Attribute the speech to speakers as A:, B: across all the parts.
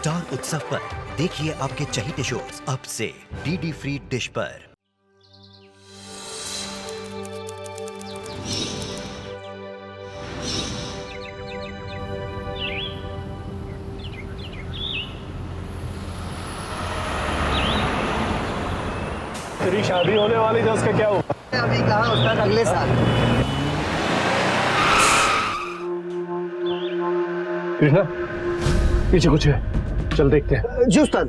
A: Star उत्सव पर देखिए आपके चहीते शोज अब से डीडी फ्री डिश पर।
B: तेरी शादी होने वाली थी, उसका क्या हुआ?
C: अभी कहा, उसका अगले साल।
B: कृष्णा, पीछे कुछ है, चल देखते हैं।
C: जी उस्ताद।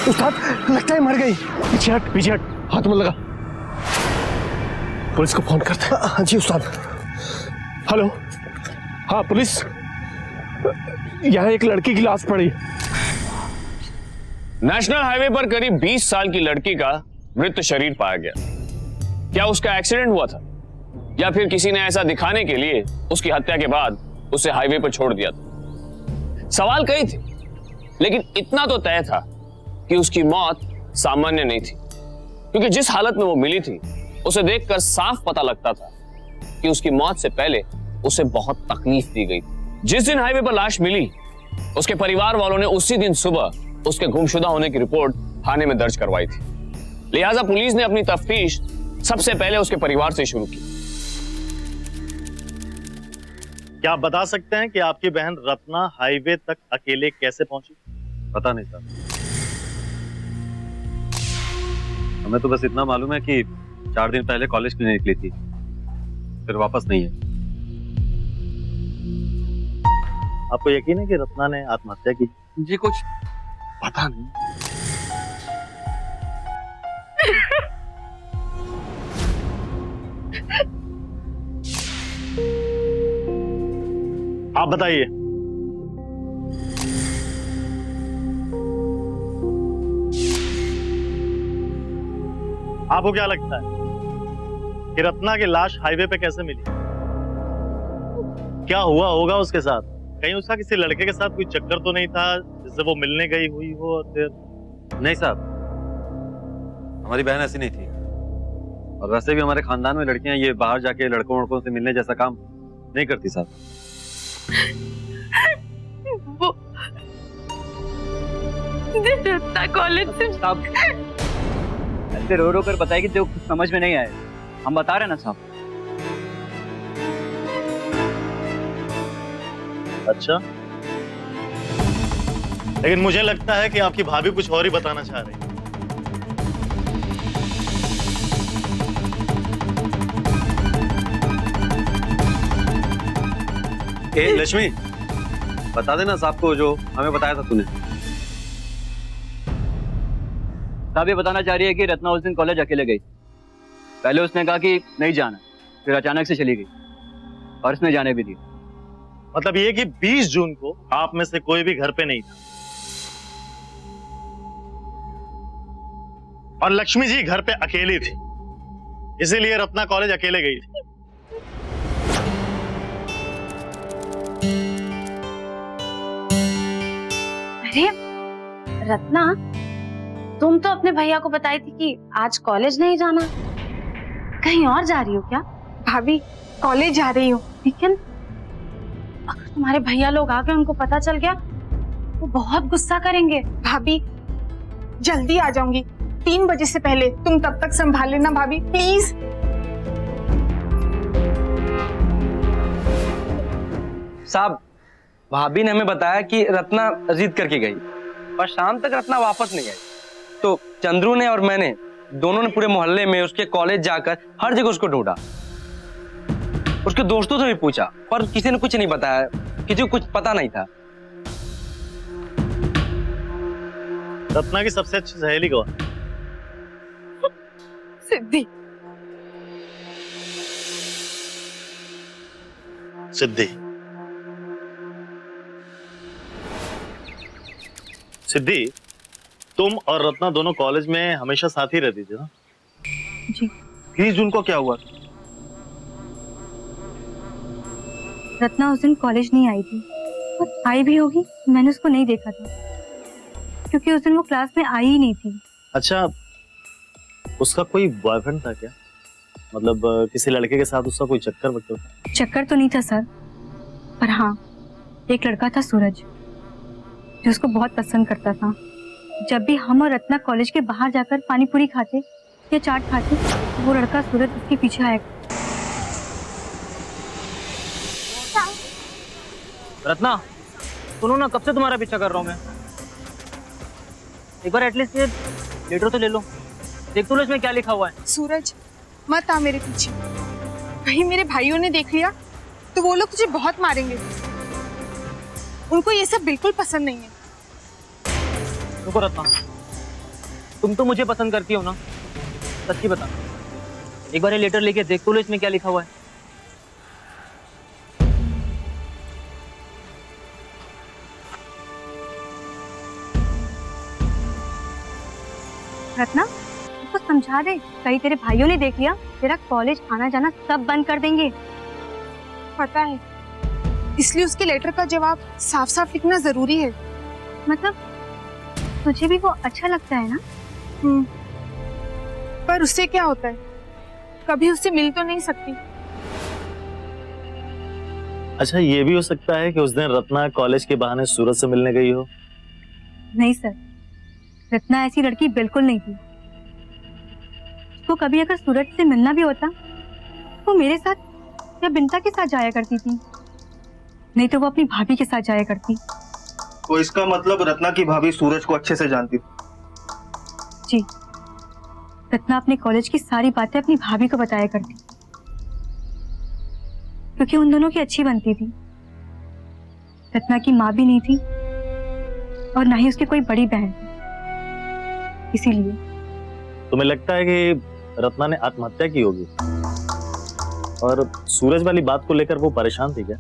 C: उस्ताद, लगता है मर गई।
B: पीछे हट, पीछे हट, हाथ मत लगा। पुलिस को फोन करते हैं।
C: हाँ जी उस्ताद।
B: हेलो, हाँ पुलिस, यहाँ एक लड़की की लाश पड़ी।
D: नेशनल हाईवे पर करीब 20 साल की लड़की का मृत शरीर पाया गया। क्या उसका एक्सीडेंट हुआ था या फिर किसी ने ऐसा दिखाने के लिए उसकी हत्या के बाद उसे हाईवे पर छोड़ दिया था? सवाल कई थे, लेकिन इतना तो तय था कि उसकी मौत सामान्य नहीं थी, क्योंकि जिस हालत में वो मिली थी उसे देखकर साफ पता लगता था कि उसकी मौत से पहले उसे बहुत तकलीफ दी गई थी। जिस दिन हाईवे पर लाश मिली, उसके परिवार वालों ने उसी दिन सुबह उसके गुमशुदा होने की रिपोर्ट थाने में दर्ज करवाई थी। लिहाजा पुलिस ने अपनी तफ्तीश सबसे पहले उसके परिवार से शुरू की।
E: क्या आप बता सकते हैं कि आपकी बहन रत्ना हाईवे तक अकेले कैसे पहुंची?
F: पता नहीं सर, हमें तो बस इतना मालूम है कि 4 दिन पहले कॉलेज के लिए निकली थी, फिर वापस नहीं है।
E: आपको यकीन है कि रत्ना ने आत्महत्या की?
F: जी कुछ पता नहीं।
E: आप बताइए। आपको क्या लगता है कि रत्ना की लाश हाईवे पे कैसे मिली? क्या हुआ होगा उसके साथ? कहीं उसका किसी लड़के के साथ कोई चक्कर तो नहीं था जिससे वो मिलने गई हुई हो? और फिर
F: नहीं साहब, हमारी बहन ऐसी नहीं थी, और वैसे भी हमारे खानदान में लड़कियां ये बाहर जाके लड़कों लड़कों से मिलने जैसा काम नहीं करती साहब।
G: वो रत्ना कॉलेज से
H: साहब ऐसे रो रो कर बताए कि कुछ समझ में नहीं आए। हम बता रहे ना साहब।
E: अच्छा, लेकिन मुझे लगता है कि आपकी भाभी कुछ और ही बताना चाह रही है।
F: लक्ष्मी, बता देना साहब को जो हमें बताया था तूने।
H: साहब ये बताना चाह रही है कि रत्ना उस दिन कॉलेज अकेले गई। पहले उसने कहा कि नहीं जाना, फिर अचानक से चली गई और इसने जाने भी दिया।
E: मतलब ये कि 20 जून को आप में से कोई भी घर पे नहीं था, और लक्ष्मी जी घर पे अकेली थी, इसीलिए रत्ना कॉलेज अकेले गई थी।
G: अरे रत्ना, तुम तो अपने भैया को बताई थी कि आज कॉलेज नहीं जाना, कहीं और जा रही हो क्या?
I: भाभी कॉलेज जा रही हूँ।
G: लेकिन अगर तुम्हारे भैया लोग आ गए, उनको पता चल गया, वो बहुत गुस्सा करेंगे।
I: भाभी जल्दी आ जाऊंगी 3 बजे से पहले, तुम तब तक संभाल लेना भाभी प्लीज।
J: साहब भाभी ने हमें बताया कि रत्ना जिद करके गई और शाम तक रत्ना वापस नहीं आई, तो चंद्रू ने और मैंने दोनों ने पूरे मोहल्ले में उसके कॉलेज जाकर हर जगह उसको ढूंढा। उसके दोस्तों से भी पूछा, पर किसी ने कुछ नहीं बताया, किसी को कुछ पता नहीं था।
E: रत्ना की सबसे अच्छी सहेली कौन?
I: सिद्धि।
E: सिद्धि। सिद्धि, तुम और रत्ना दोनों कॉलेज में हमेशा साथ ही रहती थी ना?
I: जी।
E: 20 जून को क्या हुआ?
K: रत्ना उस दिन कॉलेज नहीं आई थी, और आई भी होगी मैंने उसको नहीं देखा था,
G: क्योंकि उस दिन वो क्लास में आई ही नहीं थी।
E: अच्छा, उसका कोई बॉयफ्रेंड था क्या? मतलब किसी लड़के के साथ उसका कोई चक्कर वक्कर था?
G: चक्कर तो नहीं था सर, पर हाँ एक लड़का था सूरज जो उसको बहुत पसंद करता था। जब भी हम और रत्ना कॉलेज के बाहर जाकर पानी पूरी खाते या चाट खाते, वो लड़का सूरज उसके पीछे आया।
J: रत्ना सुनो ना, कब से तुम्हारा पीछा कर रहा हूँ मैं। एक बार एटलीस्ट ये लेटर तो ले लो, देख तो लो इसमें क्या लिखा हुआ है।
I: सूरज मत आ मेरे पीछे, कहीं मेरे भाइयों ने देख लिया तो वो लोग तुझे बहुत मारेंगे। उनको ये सब बिल्कुल पसंद नहीं है।
J: रुको रत्ना, तुम तो मुझे पसंद करती हो ना, सच्ची बता। एक बार ये लेटर लेके देख तो लो इसमें क्या लिखा हुआ है।
G: रत्ना उसको समझा दे, कहीं तेरे भाइयों ने देख लिया तेरा कॉलेज आना जाना सब बंद कर देंगे।
I: पता है, इसलिए उसके लेटर का जवाब साफ साफ लिखना जरूरी है।
G: मतलब तुझे भी वो अच्छा लगता है ना?
I: पर उससे क्या होता है, कभी उससे मिल तो नहीं सकती।
E: अच्छा, ये भी हो सकता है कि उस दिन रत्ना कॉलेज के बहाने सूरज से मिलने गई हो।
G: नहीं सर, रत्ना ऐसी लड़की बिल्कुल नहीं थी। तो कभी अगर सूरज से मिलना भी होता वो मेरे साथ या बिंता के साथ जाया करती थी, नहीं तो वो अपनी भाभी के साथ जाया करती।
C: तो इसका मतलब रत्ना की भाभी सूरज को अच्छे से जानती थी।
G: जी, रत्ना अपने कॉलेज की सारी बातें अपनी भाभी को बताया करती, क्योंकि उन दोनों की अच्छी बनती थी। रत्ना की माँ भी नहीं थी और ना ही उसकी कोई बड़ी बहन थी, इसीलिए।
E: तुम्हें लगता है कि रत्ना ने आत्महत्या की होगी और सूरज वाली बात को लेकर वो परेशान थी क्या?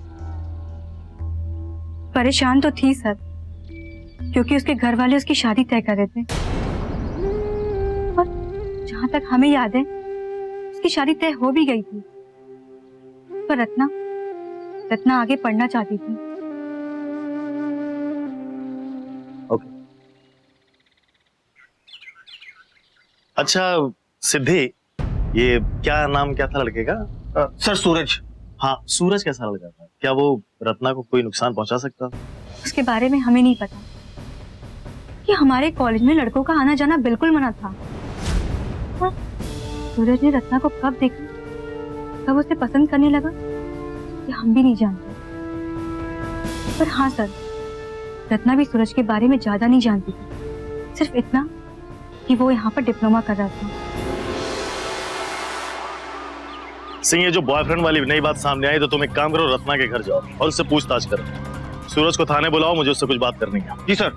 G: परेशान तो थी सर, क्योंकि उसके घर वाले उसकी शादी तय कर रहे थे और जहां तक हमें याद है उसकी शादी तय हो भी गई थी। पर रत्ना आगे पढ़ना चाहती थी।
E: ओके। अच्छा सिद्धि, ये नाम क्या था लड़के का?
C: सर सूरज।
E: हाँ, सूरज कैसा लड़का था? क्या वो रत्ना को कोई नुकसान पहुंचा सकता था?
G: उसके बारे में हमें नहीं पता कि हमारे कॉलेज में लड़कों का आना जाना बिल्कुल मना था। हाँ, सूरज ने रत्ना को कब देखा, कब उसे पसंद करने लगा, ये हम भी नहीं जानते। पर हाँ सर, रत्ना भी सूरज के बारे में ज्यादा नहीं जानती थी, सिर्फ इतना कि वो यहाँ पर डिप्लोमा कर रहा था।
E: सिंह, ये जो बॉयफ्रेंड वाली नई बात सामने आई, तो तुम एक काम करो, रत्ना के घर जाओ और उससे पूछताछ करो। सूरज को थाने बुलाओ, मुझे उससे कुछ बात करनी है।
C: जी सर।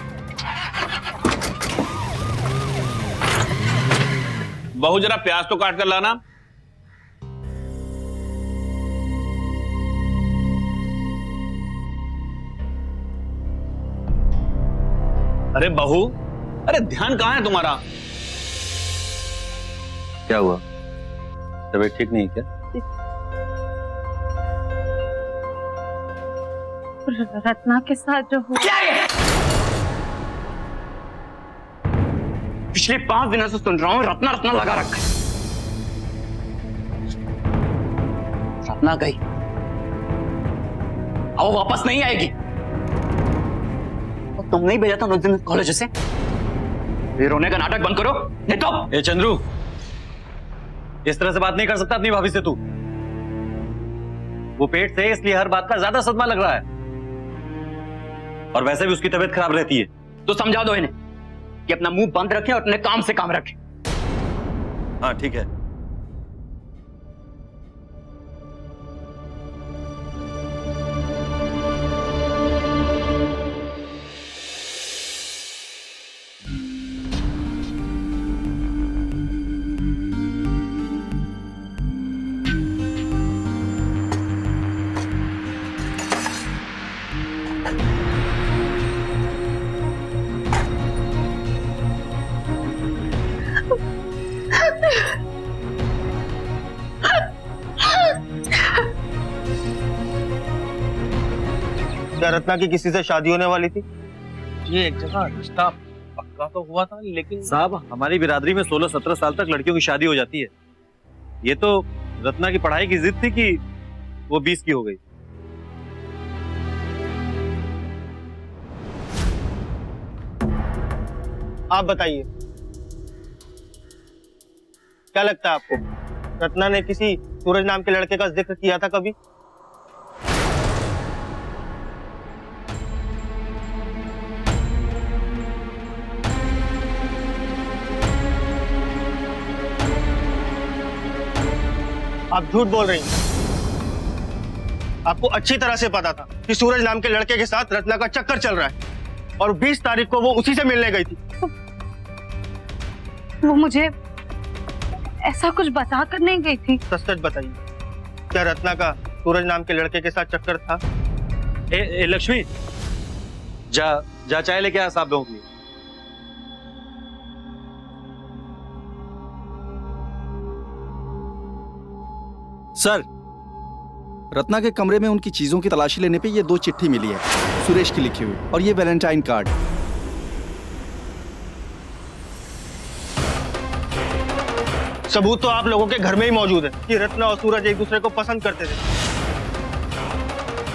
D: बहू जरा प्याज तो काट कर लाना। अरे बहू, अरे ध्यान कहाँ है तुम्हारा?
F: क्या हुआ, तबीयत ठीक नहीं है क्या?
G: रत्ना के साथ जो हुआ।
J: क्या है? पिछले 5 दिनों से सुन रहा हूं रत्ना रत्ना लगा रखा है। रत्ना गई, अब वो वापस नहीं आएगी। और तुम नहीं भेजा था उस दिन कॉलेज से? ये रोने का नाटक बंद करो, नहीं तो।
F: ए चंद्रू, इस तरह से बात नहीं कर सकता अपनी भाभी से तू। वो पेट से, इसलिए हर बात का ज्यादा सदमा लग रहा है, और वैसे भी उसकी तबीयत खराब रहती है।
J: तो समझा दो इन्हें कि अपना मुंह बंद रखें और अपने काम से काम रखें।
F: हाँ ठीक है।
C: क्या रत्ना की किसी से शादी होने वाली थी?
J: ये एक जगह रिश्ता पक्का
K: झगड़ा तो हुआ था, लेकिन
F: साहब हमारी बिरादरी में 16-17 साल तक लड़कियों की शादी हो जाती है। ये तो रत्ना की पढ़ाई की जिद थी कि वो 20 की हो गई।
C: आप बताइए, क्या लगता है आपको, रत्ना ने किसी सूरज नाम के लड़के का जिक्र किया था कभी? आप झूठ बोल रही हैं। आपको अच्छी तरह से पता था कि सूरज नाम के लड़के के साथ रत्ना का चक्कर चल रहा है और 20 तारीख को वो उसी से मिलने गई थी।
G: वो मुझे ऐसा कुछ बता कर नहीं गई थी।
C: सच बताइए, क्या रत्ना का सूरज नाम के लड़के के साथ चक्कर था?
F: ए लक्ष्मी, जा चाय लेके आ साहब लोगों के लिए।
L: सर, रत्ना के कमरे में उनकी चीजों की तलाशी लेने पे ये 2 चिट्ठी मिली है, सुरेश की लिखी हुई, और ये वैलेंटाइन कार्ड।
C: सबूत तो आप लोगों के घर में ही मौजूद है कि रत्ना और सूरज एक दूसरे को पसंद करते थे,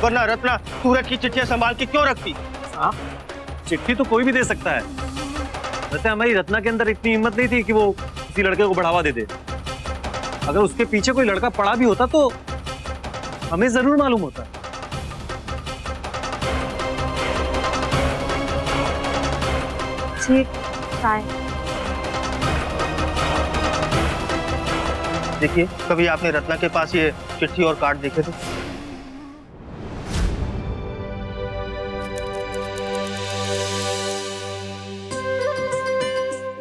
C: वरना रत्ना सूरज की चिट्ठियां संभाल के क्यों रखती?
F: चिट्ठी तो कोई भी दे सकता है। वैसे हमारी रत्ना के अंदर इतनी हिम्मत नहीं थी कि वो किसी लड़के को बढ़ावा दे दे। अगर उसके पीछे कोई लड़का पड़ा भी होता तो हमें जरूर मालूम होता।
G: ठीक है।
C: देखिए, कभी आपने रत्ना के पास ये चिट्ठी और कार्ड देखे थे?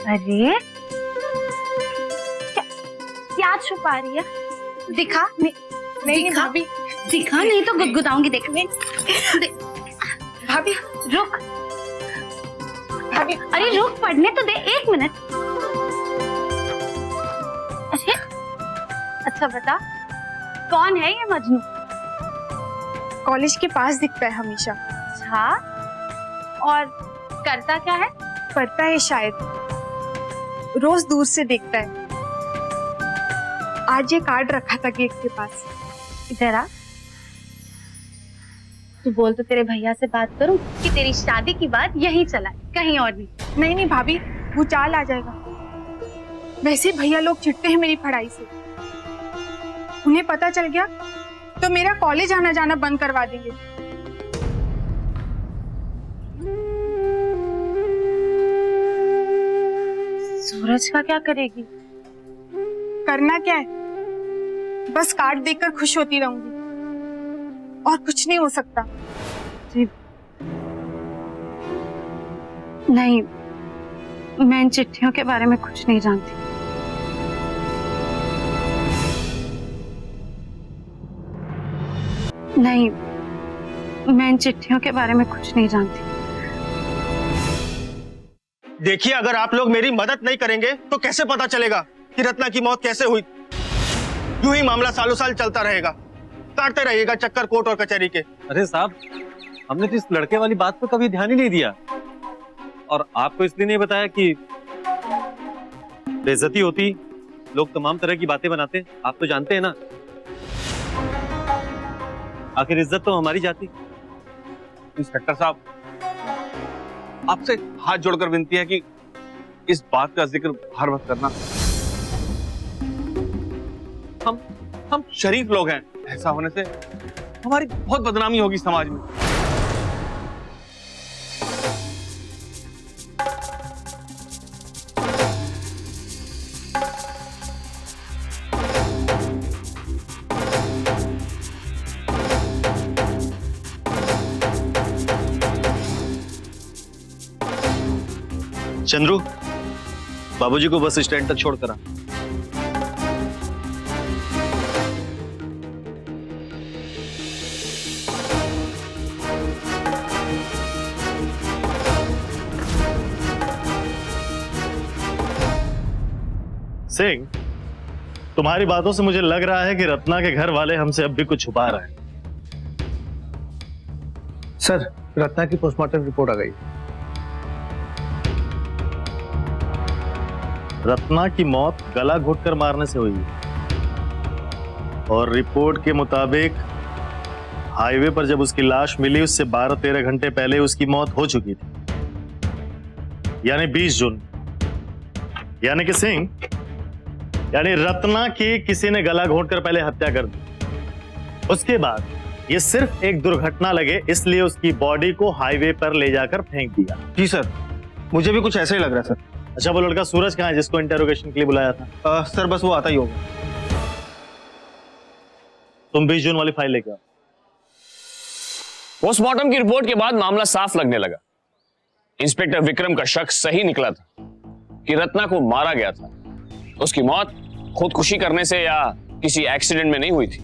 G: अरे क्या छुपा रही है? दिखा। नहीं भाभी, दिखा नहीं तो गुदगुदाऊंगी। देख भाभी, रुक भाभी। अरे रुक, पढ़ने तो दे, 1 मिनट। अरे अच्छा बता, कौन है ये मजनू?
I: कॉलेज के पास दिखता है हमेशा।
G: अच्छा, और करता क्या है?
I: पढ़ता है शायद, रोज दूर से देखता है। आज ये कार्ड रखा था गेट के पास।
G: इधर आ। तू बोल तो तेरे भैया से बात करूं कि तेरी शादी की बात यहीं चलाए, कहीं और नहीं।
I: नहीं भाभी, वो चाल आ जाएगा। वैसे भैया लोग चिढ़ते हैं मेरी पढ़ाई से। उन्हें पता चल गया तो मेरा कॉलेज आना जाना बंद करवा देंगे।
G: सूरज का क्या करेगी?
I: करना क्या है, बस कार्ड देखकर खुश होती रहूंगी, और कुछ नहीं हो सकता।
G: नहीं, मैं इन चिट्ठियों के बारे में कुछ नहीं जानती। नहीं, मैं इन चिट्ठियों के बारे में कुछ नहीं जानती।
C: देखिए, अगर आप लोग मेरी मदद नहीं करेंगे तो कैसे पता चलेगा कि रत्ना की मौत कैसे हुई? यूं ही मामला सालों साल चलता रहेगा, काटते रहिएगा चक्कर कोर्ट और कचहरी के।
F: अरे साहब, हमने तो इस लड़के वाली बात पर कभी ध्यान ही नहीं दिया, और आपको इसलिए नहीं बताया कि बेइज्जती होती, लोग तमाम तरह की बातें बनाते। आप तो जानते हैं ना, आखिर इज्जत तो हमारी जाती।
K: इंस्पेक्टर साहब, आपसे हाथ जोड़कर विनती है कि इस बात का जिक्र हर वक्त करना। हम शरीफ लोग हैं, ऐसा होने से हमारी बहुत बदनामी होगी समाज में।
E: चंद्रू, बाबूजी को बस स्टैंड तक छोड़ कर आ। सिंह, तुम्हारी बातों से मुझे लग रहा है कि रत्ना के घर वाले हमसे अब भी कुछ छुपा रहे हैं।
B: सर, रत्ना की पोस्टमार्टम रिपोर्ट आ गई।
E: रत्ना की मौत गला घोटकर मारने से हुई है और रिपोर्ट के मुताबिक हाईवे पर जब उसकी लाश मिली उससे 12-13 घंटे पहले उसकी मौत हो चुकी थी, यानी 20 जून। यानी कि सिंह, यानी रत्ना की किसी ने गला घोंटकर पहले हत्या कर दी, उसके बाद ये सिर्फ एक दुर्घटना लगे इसलिए उसकी बॉडी को हाईवे पर ले जाकर फेंक दिया।
C: जी सर, मुझे भी कुछ ऐसा ही लग रहा है सर।
E: अच्छा, वो लड़का सूरज कहाँ है जिसको इंटेरोगेशन के लिए बुलाया था?
C: सर बस वो आता ही होगा।
E: तुम 20 जून वाली फाइल लेके आओ।
D: पोस्टमार्टम की रिपोर्ट के बाद मामला साफ लगने लगा। इंस्पेक्टर विक्रम का शक सही निकला था कि रत्ना को मारा गया था। उसकी मौत खुदकुशी करने से या किसी एक्सीडेंट में नहीं हुई थी।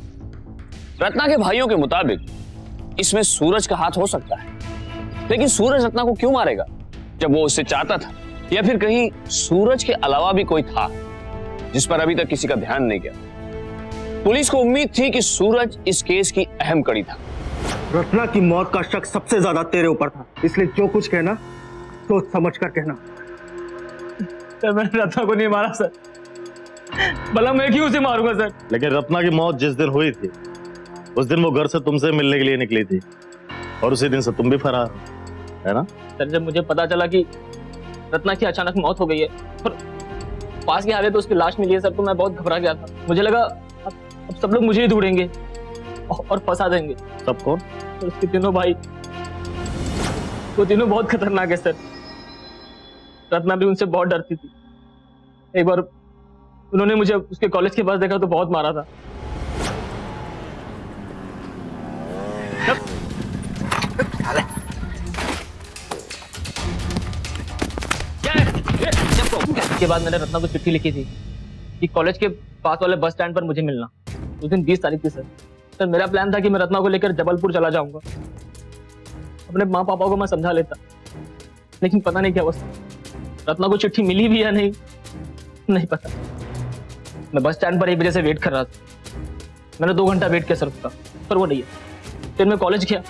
D: रत्ना के भाइयों के मुताबिक इसमें सूरज का हाथ हो सकता है, लेकिन सूरज रत्ना को क्यों मारेगा जब वो उससे चाहता था? या फिर कहीं सूरज के अलावा भी कोई था जिस पर अभी तक किसी का ध्यान नहीं गया? पुलिस को उम्मीद थी कि सूरज इस केस की अहम कड़ी था।
C: रत्ना की मौत का शक सबसे ज्यादा तेरे ऊपर था, इसलिए जो कुछ कहना सोच समझ कर कहना।
B: सर मैंने रत्ना को नहीं मारा सर, भला मैं क्यों उसे मारूंगा सर?
E: लेकिन रत्ना की मौत जिस दिन हुई थी उस दिन वो घर से तुमसे मिलने के लिए निकली थी और उसी दिन से तुम भी फरार है ना?
B: सर जब मुझे पता चला कि रत्ना की अचानक मौत हो गई है और पास के हाईवे पे उसकी लाश मिली है सर, तो मैं बहुत घबरा गया था। मुझे लगा अब सब लोग मुझे ही ढूंढेंगे और फंसा देंगे।
E: सब कौन?
B: तो उसके तीनों भाई, वो तीनों बहुत खतरनाक है सर। रत्ना भी उनसे बहुत डरती थी। एक बार उन्होंने मुझे उसके कॉलेज के पास देखा तो बहुत मारा था। के बाद मैंने रत्ना को चिट्ठी लिखी थी कि कॉलेज के पास वाले बस स्टैंड पर मुझे मिलना। उस दिन 20 तारीख थी सर। सर मेरा प्लान था कि मैं रत्ना को लेकर जबलपुर चला जाऊंगा। अपने माँ पापा को मैं समझा लेता, लेकिन पता नहीं क्या हुआ। रत्ना को चिट्ठी मिली भी या नहीं पता। मैं बस स्टैंड पर 1 बजे से वेट कर रहा था। मैंने 2 घंटा वेट किया सर उसका, पर वो नहीं है। फिर मैं कॉलेज गया,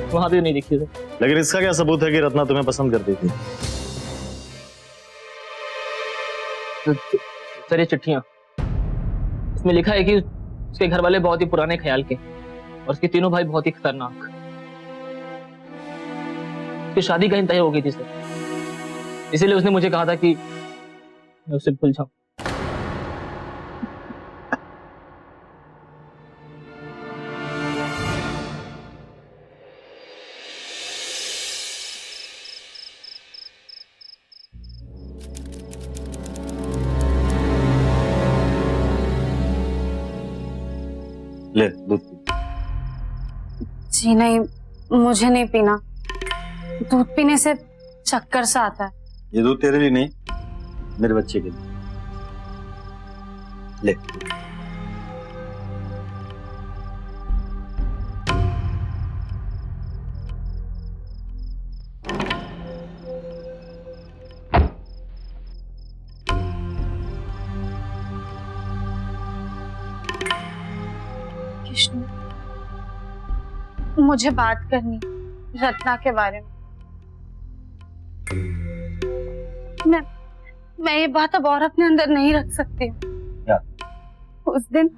B: वहां भी नहीं दिखी सर।
E: लेकिन इसका क्या सबूत है कि रत्ना तुम्हें पसंद करती थी?
B: सर ये चिट्ठियां, इसमें लिखा है कि उसके घर वाले बहुत ही पुराने ख्याल के और उसके तीनों भाई बहुत ही खतरनाक। उसकी शादी कहीं तय हो गई थी सर, इसीलिए उसने मुझे कहा था कि मैं उससे भूल जाऊं।
F: ले दूध।
M: जी नहीं, मुझे नहीं पीना। दूध पीने से चक्कर सा आता है।
F: ये दूध तेरे लिए नहीं, मेरे बच्चे के लिए। ले।
M: कृष्ण, मुझे बात करनी रत्ना के बारे में। मैं ये बात अब और अपने अंदर नहीं रख सकती।
F: क्या?
M: उस दिन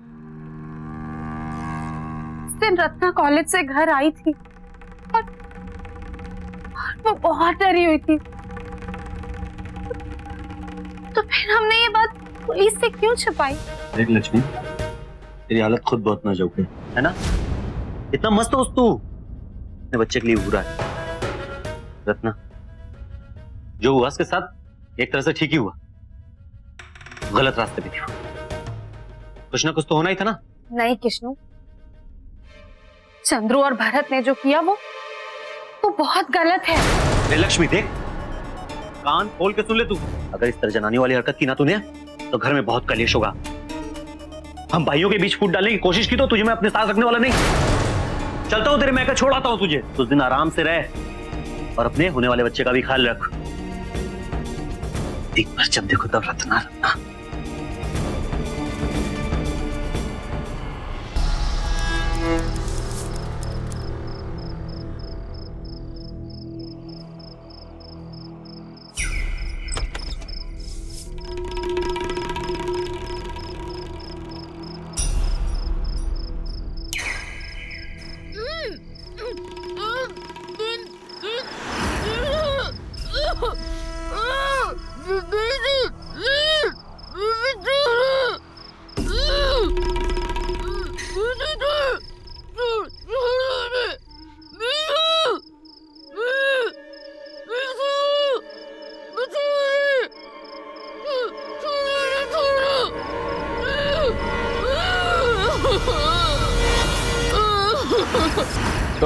M: रत्ना कॉलेज से घर आई थी और वो बहुत डरी हुई थी। तो फिर हमने ये बात पुलिस से क्यों छुपाई?
F: देख लक्ष्मी, तेरी हालत खुद बहुत नाजुक है ना? इतना मस्त हो तू, अपने बच्चे के लिए बुरा है। रत्ना, जो हुआ उसके साथ एक तरह से ठीक ही हुआ, गलत रास्ते पे थी। कुछ ना कुछ तो होना ही था ना?
M: नहीं कृष्णु, चंद्रू और भरत ने जो किया वो बहुत गलत है।
F: लक्ष्मी देख, कान खोल के सुन ले तू। अगर इस तरह जनानी वाली हरकत की ना तूने तो घर में बहुत कलेश होगा। हम भाइयों के बीच फूट डालने की कोशिश की तो तुझे मैं अपने साथ रखने वाला नहीं। चलता हूँ तेरे मैके, छोड़ आता हूँ तुझे। उस दिन आराम से रह और अपने होने वाले बच्चे का भी ख्याल रख। दिन भर जब देखो तब रत्ना रत्ना।
D: तो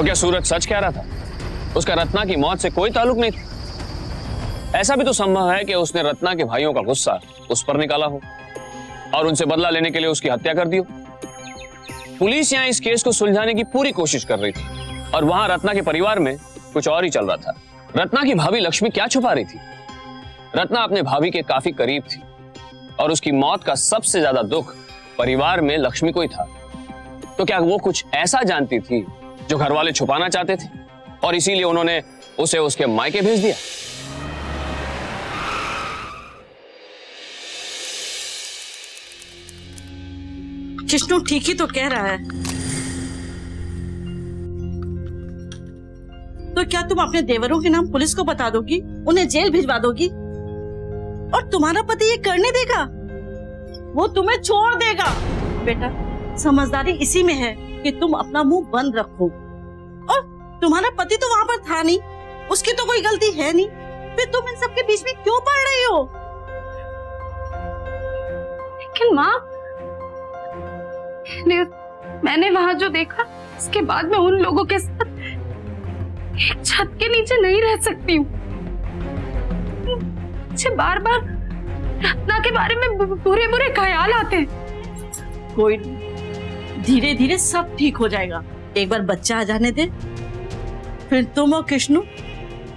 D: क्या सूरज सच कह रहा था? उसका रत्ना की मौत से कोई ताल्लुक नहीं था। ऐसा भी तो संभव है कि उसने रत्ना के भाइयों का गुस्सा उस पर निकाला हो और उनसे बदला लेने के लिए उसकी हत्या कर दी हो। पुलिस यहां इस केस को सुलझाने की पूरी कोशिश कर रही थी और वहां रत्ना के परिवार में कुछ और ही चल रहा था। रत्ना की भाभी लक्ष्मी क्या छुपा रही थी? रत्ना अपने भाभी के काफी करीब थी और उसकी मौत का सबसे ज्यादा दुख परिवार में लक्ष्मी को ही था। तो क्या वो कुछ ऐसा जानती थी जो घर वाले छुपाना चाहते थे और इसीलिए उन्होंने उसे उसके मायके भेज दिया?
N: कृष्णु ठीक ही तो कह रहा है। तो क्या तुम अपने देवरों के नाम पुलिस को बता दोगी, उन्हें जेल भिजवा दोगी और तुम्हारा पति ये करने देगा? वो तुम्हें छोड़ देगा। बेटा, समझदारी इसी में है कि तुम अपना मुंह बंद रखो। और तुम्हारा पति तो वहां पर था नहीं, उसकी तो कोई गलती है नहीं, फिर तुम इन सब के बीच में क्यों पड़ रही हो?
M: लेकिन माँ, मैंने वहां जो देखा, इसके बाद मैं उन लोगों के साथ एक छत के नीचे नहीं रह सकती हूँ। मुझे बार बार रत्ना के बारे में बुरे बुरे ख्याल आते हैं।
N: कोई नहीं, धीरे धीरे सब ठीक हो जाएगा। एक बार बच्चा आ जाने दे, फिर तुम और कृष्णु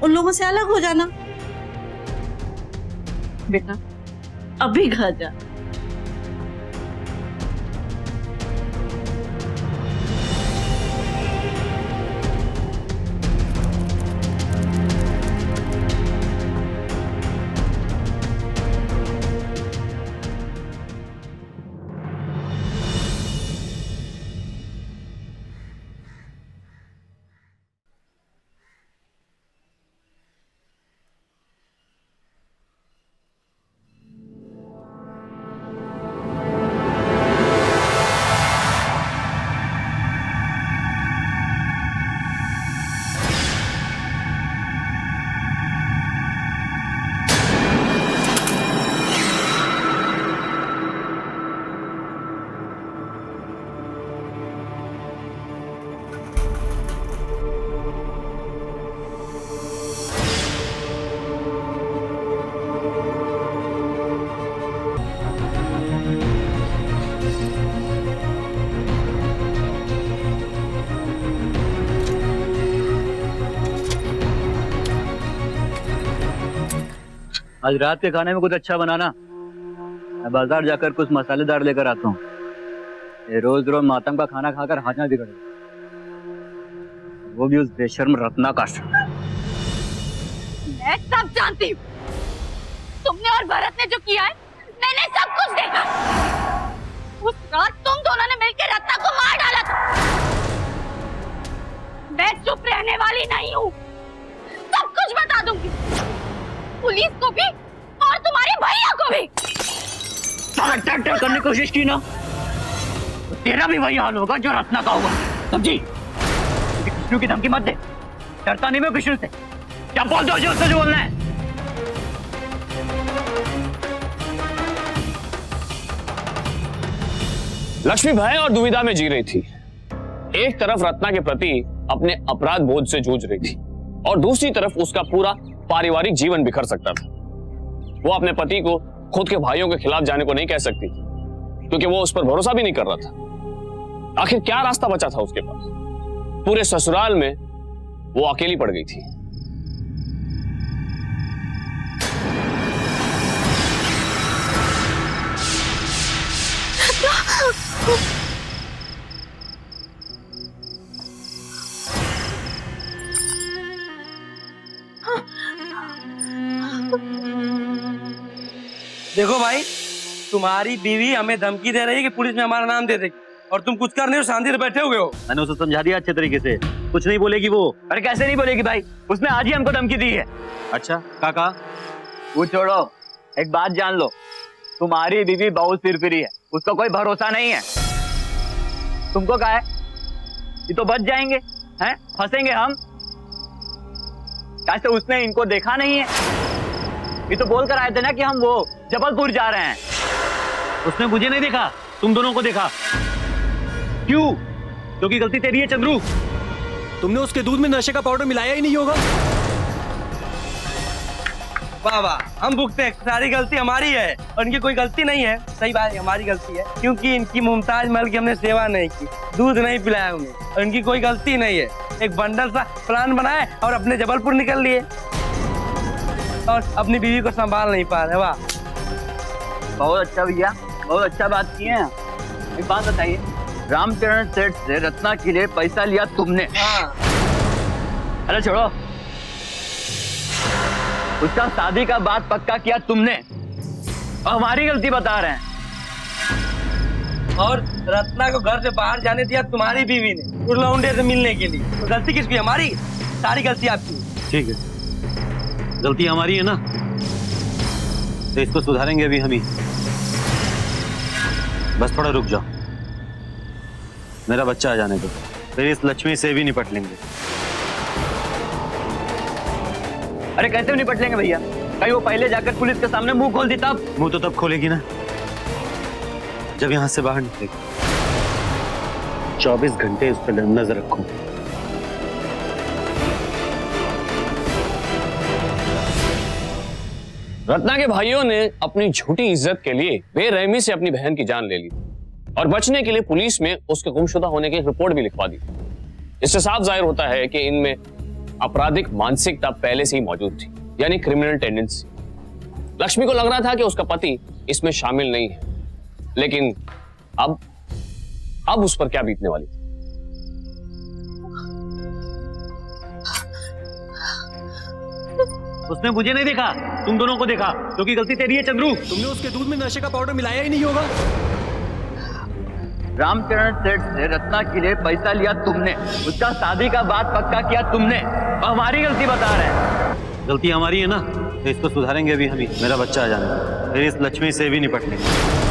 N: उन लोगों से अलग हो जाना। बेटा, अभी घर जा।
H: आज रात के खाने में कुछ अच्छा बनाना। मैं बाजार जाकर कुछ मसालेदार लेकर आता हूँ। ये रोज रोज मातम का खाना खाकर हाजना बिगड़ गया, वो भी उस बेशर्म रत्ना का।
M: मैं सब जानती हूँ। तुमने और भरत ने जो किया है, मैंने सब कुछ देखा। उस रात तुम दोनों ने मिलकर रत्ना को मार डाला था। मैं चुप रहने वाली नहीं हूँ, सब कुछ बता दूंगी, पुलिस को भी और तुम्हारे भैया को भी।
H: अगर टक्कर करने की कोशिश की ना, तो तेरा भी वही हाल होगा जो रत्ना का होगा, समझी? कृष्णु की धमकी मत दे, डरता नहीं मैं कृष्णु से। क्या बोल दो जो उससे जो बोलना है।
D: लक्ष्मी भय और दुविधा में जी रही थी। एक तरफ रत्ना के प्रति अपने अपराध बोध से जूझ रही थी और दूसरी तरफ उसका पूरा पारिवारिक जीवन बिखर सकता था। वो अपने पति को खुद के भाइयों के खिलाफ जाने को नहीं कह सकती क्योंकि वो उस पर भरोसा भी नहीं कर रहा था। आखिर क्या रास्ता बचा था उसके पास? पूरे ससुराल में वो अकेली पड़ गई थी।
J: देखो भाई, तुम्हारी बीवी हमें धमकी दे रही है कि पुलिस में हमारा नाम दे देगी और तुम कुछ कर नहीं हो, शांति से बैठे हुए हो।
F: मैंने उसे समझा दिया अच्छे तरीके से, कुछ नहीं बोलेगी वो।
H: अरे कैसे नहीं बोलेगी भाई, उसने आज ही हमको धमकी दी है।
F: अच्छा, काका
H: वो छोड़ो, एक बात जान लो, तुम्हारी बीवी बहुत फिरफिरी है, उसका कोई भरोसा नहीं है। तुमको क्या है, ये तो बच जाएंगे, हैं? फंसेंगे हम। कैसे उसने इनको देखा नहीं है? ये तो बोल कर आए थे ना कि हम वो जबलपुर जा रहे हैं।
F: उसने मुझे नहीं देखा, तुम दोनों को देखा। क्यों? क्योंकि गलती तेरी है चंद्रू। तुमने उसके दूध में नशे का पाउडर मिलाया ही नहीं होगा।
J: वाह वाह, हम भुगते हैं, सारी गलती हमारी है और इनकी कोई गलती नहीं है। सही बात है, हमारी गलती है क्योंकि इनकी मुमताज महल की हमने सेवा नहीं की, दूध नहीं पिलाया उन्हें और इनकी कोई गलती नहीं है। एक बंडल सा प्लान बनाए और अपने जबलपुर निकल लिए और अपनी बीवी को संभाल नहीं पा रहे। वाह,
H: बहुत अच्छा भैया, बहुत अच्छा बात की है। एक बात बताइए, रामचरण सेठ से रत्ना के लिए पैसा लिया तुमने?
J: हाँ।
H: अरे छोड़ो, उसका शादी का बात पक्का किया तुमने और हमारी गलती बता रहे हैं।
J: और रत्ना को घर से बाहर जाने दिया तुम्हारी बीवी ने उस लौंडे से मिलने के लिए। तो गलती किसकी? हमारी। सारी गलती आपकी।
F: ठीक है, गलती हमारी है ना, तो इसको सुधारेंगे अभी हम ही। बस थोड़ा रुक जाओ, मेरा बच्चा आ जाने दो, फिर इस लक्ष्मी से भी निपट लेंगे।
H: अरे कैसे निपट लेंगे भैया? कहीं वो पहले जाकर पुलिस के सामने मुंह खोल दी तब?
F: मुंह तो तब खोलेगी ना जब यहां से बाहर निकलेगी। 24 घंटे उस पर नजर रखो।
D: रत्ना के भाइयों ने अपनी झूठी इज्जत के लिए बेरहमी से अपनी बहन की जान ले ली और बचने के लिए पुलिस में उसके गुमशुदा होने की रिपोर्ट भी लिखवा दी। इससे साफ जाहिर होता है कि इनमें आपराधिक मानसिकता पहले से ही मौजूद थी, यानी क्रिमिनल टेंडेंसी। लक्ष्मी को लग रहा था कि उसका पति इसमें शामिल नहीं है, लेकिन अब उस पर क्या बीतने वाली थी?
F: उसने मुझे नहीं देखा, तुम दोनों को देखा, क्योंकि गलती तेरी है चंद्रू। तुमने उसके दूध में नशे का पाउडर मिलाया ही नहीं होगा।
H: रामचरण सेठ से रत्ना के लिए पैसा लिया तुमने, उसका शादी का बात पक्का किया तुमने और हमारी गलती बता रहे हैं।
F: गलती हमारी है ना, तो इसको सुधारेंगे अभी हम ही। मेरा बच्चा आ जाने दो, फिर इस लक्ष्मी से भी निपट लेंगे।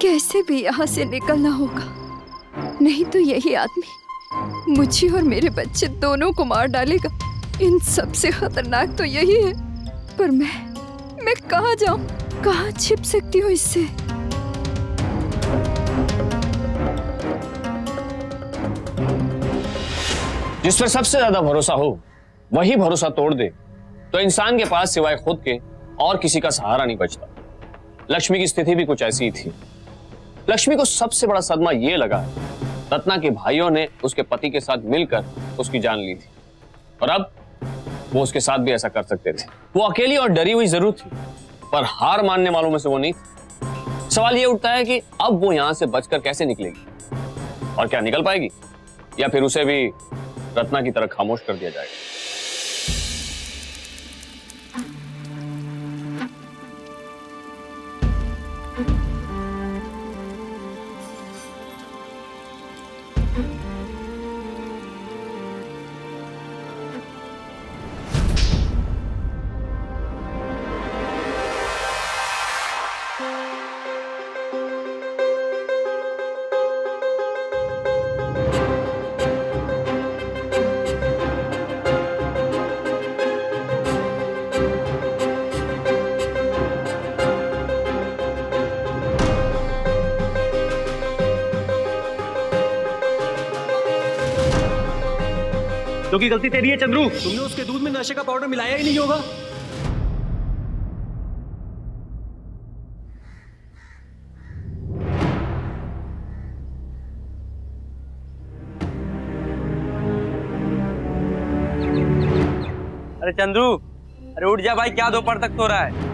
O: कैसे भी यहाँ से निकलना होगा, नहीं तो यही आदमी मुझे और मेरे बच्चे दोनों को मार डालेगा। इन सबसे खतरनाक तो यही है, पर मैं कहाँ जाऊँ, कहाँ छिप सकती हूँ इससे?
D: जिस पर सबसे ज्यादा भरोसा हो वही भरोसा तोड़ दे तो इंसान के पास सिवाय खुद के और किसी का सहारा नहीं बचता। लक्ष्मी की स्थिति भी कुछ ऐसी ही थी। लक्ष्मी को सबसे बड़ा सदमा यह लगा रत्ना के भाइयों ने उसके पति के साथ मिलकर उसकी जान ली थी और अब वो उसके साथ भी ऐसा कर सकते थे। वो अकेली और डरी हुई जरूर थी, पर हार मानने वालों में से वो नहीं थी। सवाल ये उठता है कि अब वो यहां से बचकर कैसे निकलेगी और क्या निकल पाएगी, या फिर उसे भी रत्ना की तरह खामोश कर दिया जाएगा।
F: की गलती तेरी है चंद्रू। तुमने उसके दूध में नशे का पाउडर मिलाया ही नहीं होगा।
J: अरे चंद्रू, अरे उठ जा भाई, क्या दोपहर तक सो रहा है?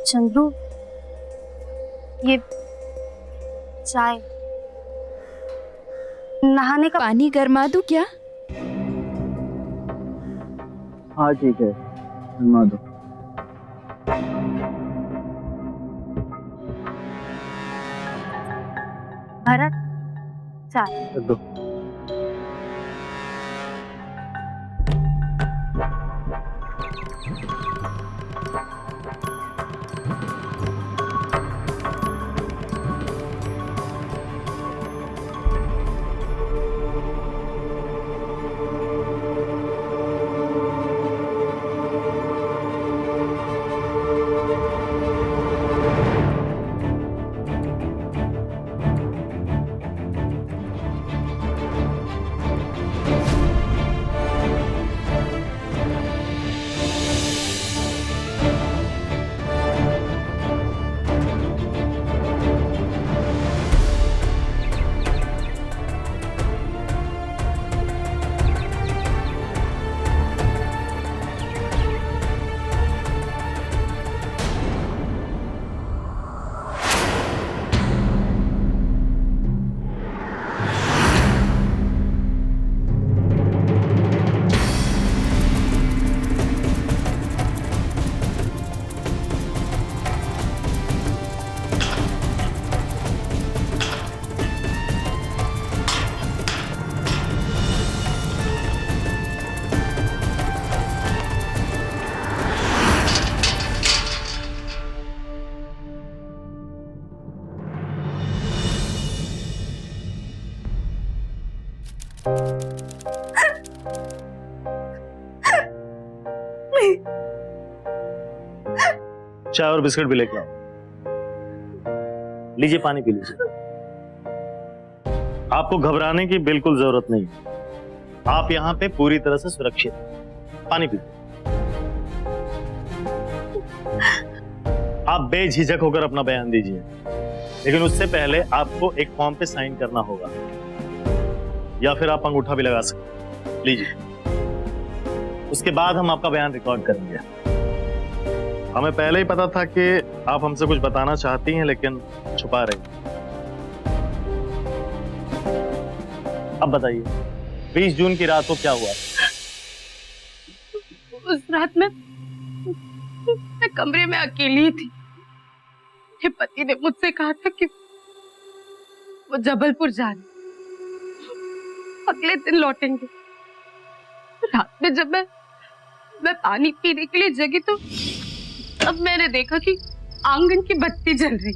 G: चंद्रू, ये चाय, नहाने का
O: पानी गरमा दूं क्या?
H: हाँ ठीक है, गरमा दो।
G: भरत, चाय
F: दो। चाय और बिस्किट भी लेके आओ। लीजिए, पानी पी लीजिए। आपको घबराने की बिल्कुल जरूरत नहीं है। आप यहाँ पे पूरी तरह से सुरक्षित हैं। पानी पी। आप बेझिझक होकर अपना बयान दीजिए, लेकिन उससे पहले आपको एक फॉर्म पे साइन करना होगा, या फिर आप अंगूठा भी लगा सकते हैं। लीजिए, उसके बाद हम आपका बयान रिकॉर्ड करेंगे। हमें पहले ही पता था कि आप हमसे कुछ बताना चाहती हैं, लेकिन छुपा रही। अब बताइए, 20 जून की रात को क्या हुआ?
I: उस रात मैं कमरे में अकेली थी। मेरे पति ने मुझसे कहा था कि वो जबलपुर जा रहे, अगले दिन लौटेंगे। रात में जब मैं पानी पीने के लिए जगी तो तब मैंने देखा कि आंगन की बत्ती जल रही।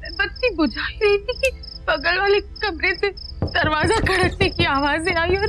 I: मैं बत्ती बुझा ही रही थी कि बगल वाले कमरे से दरवाजा खड़कने की आवाजें आई और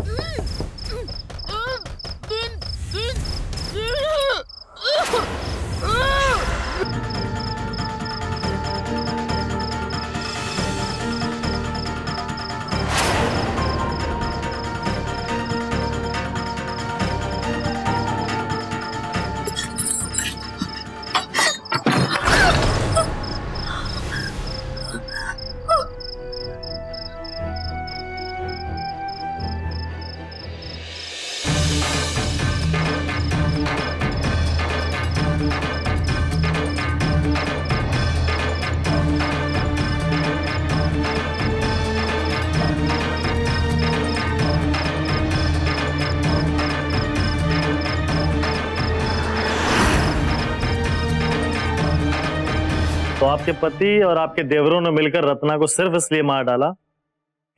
E: तो आपके पति और आपके देवरों ने मिलकर रत्ना को सिर्फ इसलिए मार डाला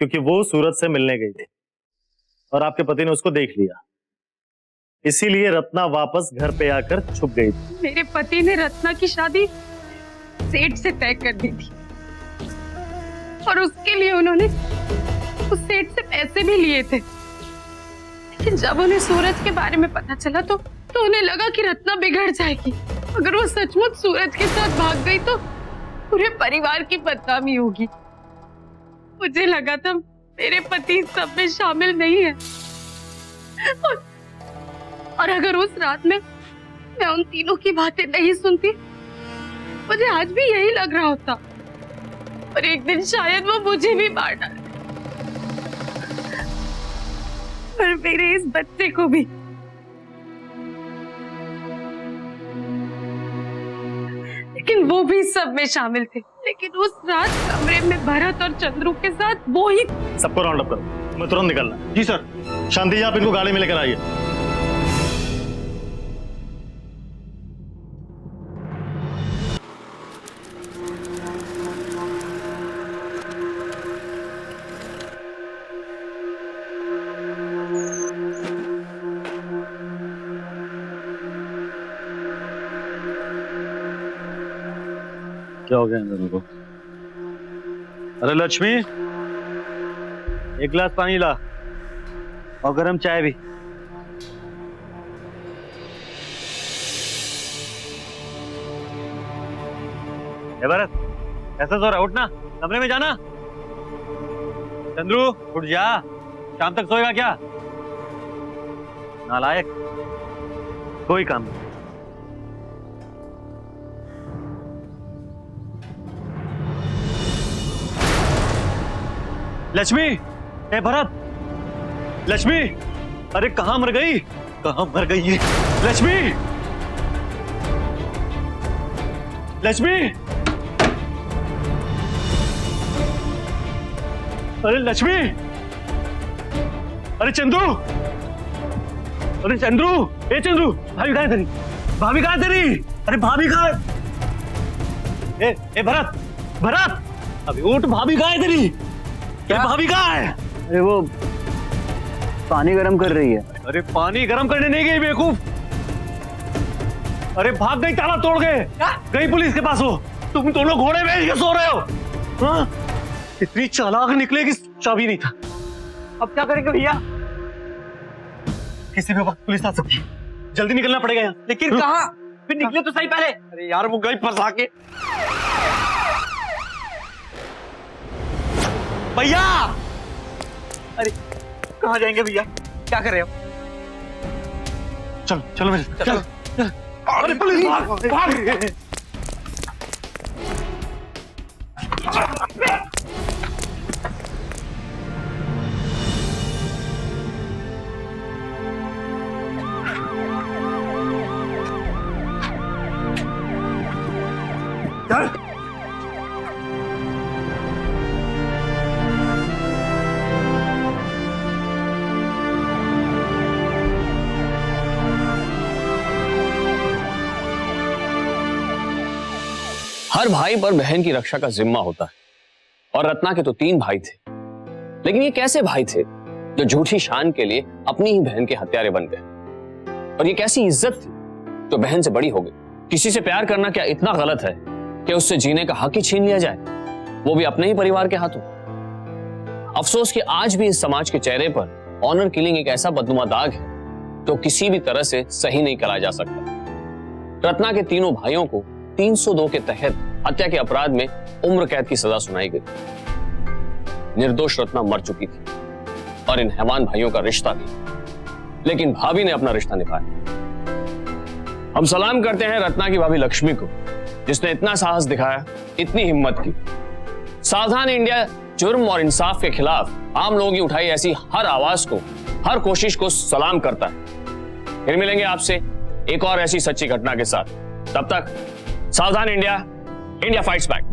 E: क्योंकि वो सूरज से मिलने गई थी और आपके पति ने उसको देख लिया, इसीलिए रत्ना वापस घर पे आकर छुप गई थी।
I: मेरे पति ने रत्ना की शादी सेठ से तय कर दी थी और उसके लिए उन्होंने उस सेठ से पैसे भी लिए थे। लेकिन जब उन्हें सूरज के बारे में पता चला तो उन्हें लगा कि रत्ना बिगड़ जाएगी। अगर वो सचमुच सूरज के साथ भाग गई तो पूरे परिवार की बदनामी होगी। मुझे लगा था मेरे पति सब में शामिल नहीं है और अगर उस रात में मैं उन तीनों की बातें नहीं सुनती, मुझे आज भी यही लग रहा होता और एक दिन शायद वो मुझे भी मार डाले और मेरे इस बच्चे को भी। लेकिन वो भी सब में शामिल थे। लेकिन उस रात कमरे में भरत और चंद्रू के साथ वो ही।
E: सबको राउंड अप करो, मैं तुरंत निकलना।
C: जी सर।
E: शांति जी, आप इनको गाड़ी में लेकर आइए।
F: क्या हो गया इन को? अरे लक्ष्मी, एक गिलास पानी ला और गरम चाय भी। भरत, ऐसा सो रहा, उठना, कमरे में जाना। चंद्रू उठ जा, शाम तक सोएगा क्या? नालायक, कोई काम नहीं। लक्ष्मी, ए भरत, लक्ष्मी, अरे कहां मर गई? कहां मर गई है लक्ष्मी? लक्ष्मी, अरे लक्ष्मी, अरे चंद्रू, अरे चंद्रू, ए चंद्रू, भाभी कहां है तेरी? भाभी कहां है तेरी? अरे भाभी कहां है? ए भरत, भरत, अभी उठ, भाभी कहां है तेरी? क्या भाभी कहाँ है?
H: अरे वो पानी गरम कर रही है।
F: अरे पानी गरम करने नहीं गई बेवकूफ, अरे भाग गई, ताला तोड़ गए, गई पुलिस के पास। हो तुम दोनों घोड़े बेच के सो रहे हो? हाँ? इतनी चालाक निकले कि चाबी नहीं था। अब क्या करेंगे भैया? किसी भी वक्त पुलिस आ सकती है, जल्दी निकलना पड़ेगा यहाँ।
J: लेकिन कहाँ?
F: फिर निकले तो सही पहले। अरे यार वो गई फंसा के। भैया, अरे कहाँ जाएंगे भैया? क्या कर रहे हो? चलो चलो मेरे, चलो, चलो। अरे पुलिस, भाग भाग। चल।
D: हर भाई पर बहन की रक्षा का जिम्मा होता है और रत्ना के तो 3 भाई थे, लेकिन ये कैसे भाई थे जो झूठी शान के लिए अपनी ही बहन के हत्यारे बन गए? और ये कैसी इज्जत थी जो बहन से बड़ी हो गई? किसी से प्यार करना क्या इतना गलत है कि उससे जीने का हक ही छीन लिया जाए, वो भी अपने ही परिवार के हाथों? अफसोस कि आज भी इस समाज के चेहरे पर ऑनर किलिंग एक ऐसा बदनुमा दाग है जो किसी भी तरह से सही नहीं करा जा सकता। रत्ना के तीनों भाइयों को 302 के तहत हत्या के अपराध में उम्र कैद की सजा सुनाई गई। निर्दोष रत्ना मर चुकी थी और इन हैवान भाइयों का रिश्ता भी, लेकिन भाभी ने अपना रिश्ता निभाया। हम सलाम करते हैं रत्ना की भाभी लक्ष्मी को, जिसने इतना साहस दिखाया, इतनी हिम्मत की। सावधान इंडिया जुर्म और इंसाफ के खिलाफ आम लोगों की उठाई ऐसी हर आवाज को, हर कोशिश को सलाम करता है। फिर मिलेंगे आपसे एक और ऐसी सच्ची घटना के साथ। तब तक सावधान इंडिया, इंडिया फाइट्स बैक।